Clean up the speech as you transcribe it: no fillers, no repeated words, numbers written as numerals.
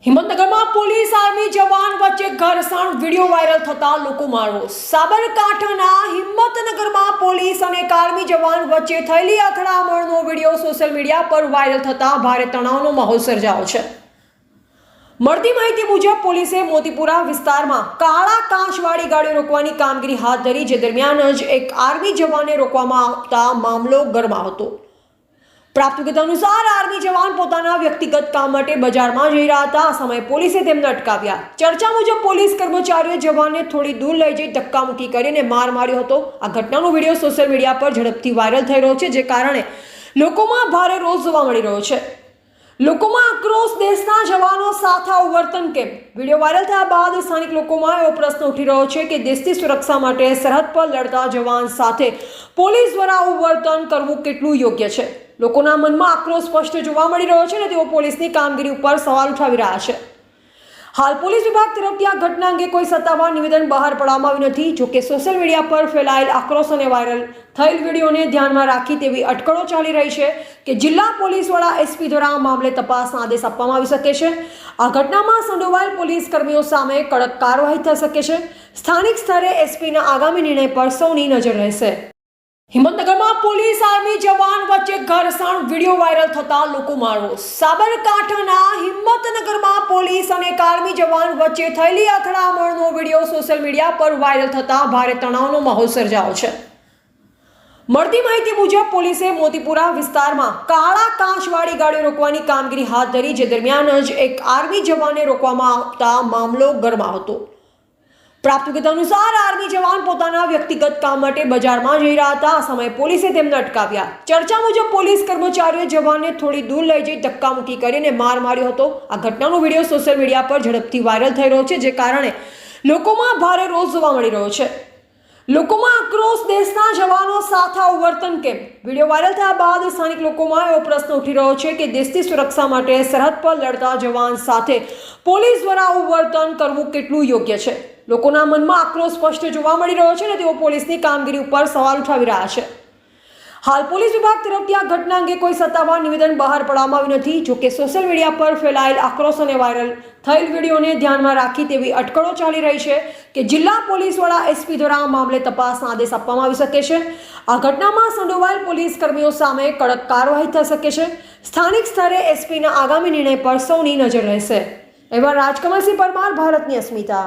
હિંમતનગરમાં police army જવાન વચ્ચે ઘર્ષણ video viral થતા લોકોમાં રોષ। સાબરકાંઠાના હિંમતનગરમાં પોલીસ અને આર્મી જવાન વચ્ચે થયેલી અથડામણનો વિડીયો સોશિયલ મીડિયા પર વાયરલ થતા ભારે તણાવનો માહોલ સર્જાયો છે। મળતી માહિતી મુજબ પોલીસે મોતીપુરા વિસ્તારમાં કાળા કાચવાળી ગાડીઓ રોકવાની કામગીરી હાથ ધરી, જે દરમિયાન જ એક આર્મી જવાનને રોકવામાં આવતા મામલો ગરમાયો હતો। प्राप्त विगत अनुसार आर्मी जवान पोताना व्यक्तिगत काम माटे बजारमां जई रह्या हता। आ समये पोलीसे तेमने अटकाव्या। चर्चा मुजब पोलीस कर्मचारीओए जवानने थोड़ी दूर लई जई धक्कामुक्की करीने मार मार्यो હતો। आ घटनानो विडियो सोशિયલ मीडिया पर झड़पथी वायरल થઈ રહ્યો છે, જે કારણે લોકોમાં ભારે રોષ જોવા મળી રહ્યો છે। લોકોમાં આક્રોશ, દેશના જવાનો સાથે આવું વર્તન કેમ? વિડીયો વાયરલ થયા બાદ સ્થાનિક લોકોમાં એવો પ્રશ્ન ઉઠી રહ્યો છે કે દેશની સુરક્ષા માટે સરહદ પર લડતા જવાન સાથે પોલીસ દ્વારા આવું વર્તન કરવું કેટલું યોગ્ય છે? લોકોના મનમાં આક્રોશ સ્પષ્ટ જોવા મળી રહ્યો છે અને તેઓ પોલીસની કામગીરી ઉપર સવાલ ઉઠાવી રહ્યા છે। હાલ પોલીસ વિભાગ તરફથી આ ઘટના અંગે કોઈ સત્તાવાર નિવેદન બહાર પાડવામાં આવ્યું નથી। જો કે સોશિયલ મીડિયા પર ફેલાયેલ આક્રોશ અને વાયરલ થયેલ વિડીયોને ધ્યાનમાં રાખી તેવી અટકળો ચાલી રહી છે કે જિલ્લા પોલીસ વડા એસપી દ્વારા આ મામલે તપાસના આદેશ આપવામાં આવી શકે છે। આ ઘટનામાં સંડોવાયેલ પોલીસ કર્મીઓ સામે કડક કાર્યવાહી થઈ શકે છે। સ્થાનિક સ્તરે એસપીના આગામી નિર્ણય પર સૌની નજર રહેશે। હિંમતનગરમાં પોલીસ આર્મી જવાન વચ્ચે ઘર્ષણ વિડીયો વાયરલ થતા લોકોમાં રોષ। સાબરકાંઠાના હિંમતનગરમાં પોલીસ અને આર્મી જવાન વચ્ચે થયેલી અથડામણનો વિડીયો સોશિયલ મીડિયા પર વાયરલ થતા ભારે તણાવનો માહોલ સર્જાયો છે। મળતી માહિતી મુજબ પોલીસે મોતીપુરા વિસ્તારમાં કાળા કાચવાળી ગાડીઓ રોકવાની કામગીરી હાથ ધરી, જે દરમિયાન જ એક આર્મી જવાનને રોકવામાં આવતા મામલો ગરમાયો હતો। प्राप्त विगत अनुसार आर्मी जवान पोताना व्यक्तिगत काम माटे बजारमां जई रह्या हता। आ समये पोलीसे तेमने अटकाव्या। चर्चा मुजब पोलीस कर्मचारीओए जवानने थोड़ी दूर लई जई धक्कामुक्की करीने मार मार्यो હતો। आ घटनानो विडियो सोशિયલ मीडिया पर झड़पथी वायरल થઈ રહ્યો છે, જે કારણે લોકોમાં ભારે રોષ જોવા મળી રહ્યો છે। લોકોમાં આક્રોશ, દેશના જવાનો સાથે આવું વર્તન કેમ? વિડીયો વાયરલ થયા બાદ સ્થાનિક લોકોમાં એવો પ્રશ્ન ઉઠી રહ્યો છે કે દેશની સુરક્ષા માટે સરહદ પર લડતા જવાન સાથે પોલીસ દ્વારા આવું વર્તન કરવું કેટલું યોગ્ય છે? લોકોના મનમાં આક્રોશ સ્પષ્ટ જોવા મળી રહ્યો છે અને તેઓ પોલીસની કામગીરી ઉપર સવાલ ઉઠાવી રહ્યા છે। હાલ પોલીસ વિભાગ તરફથી આ ઘટના અંગે કોઈ સત્તાવાર નિવેદન બહાર પાડવામાં આવ્યું નથી। જો કે સોશિયલ મીડિયા પર ફેલાયેલ આક્રોશ અને વાયરલ થયેલ વિડીયોને ધ્યાનમાં રાખી તેવી અટકળો ચાલી રહી છે કે જિલ્લા પોલીસ વડા એસપી દ્વારા આ મામલે તપાસના આદેશ આપવામાં આવી શકે છે। આ ઘટનામાં સંડોવાયેલ પોલીસ કર્મીઓ સામે કડક કાર્યવાહી થઈ શકે છે। સ્થાનિક સ્તરે એસપીના આગામી નિર્ણય પર સૌની નજર રહેશે। એવા રાજકમલસિંહ પરમાર, ભારતની અસ્મિતા।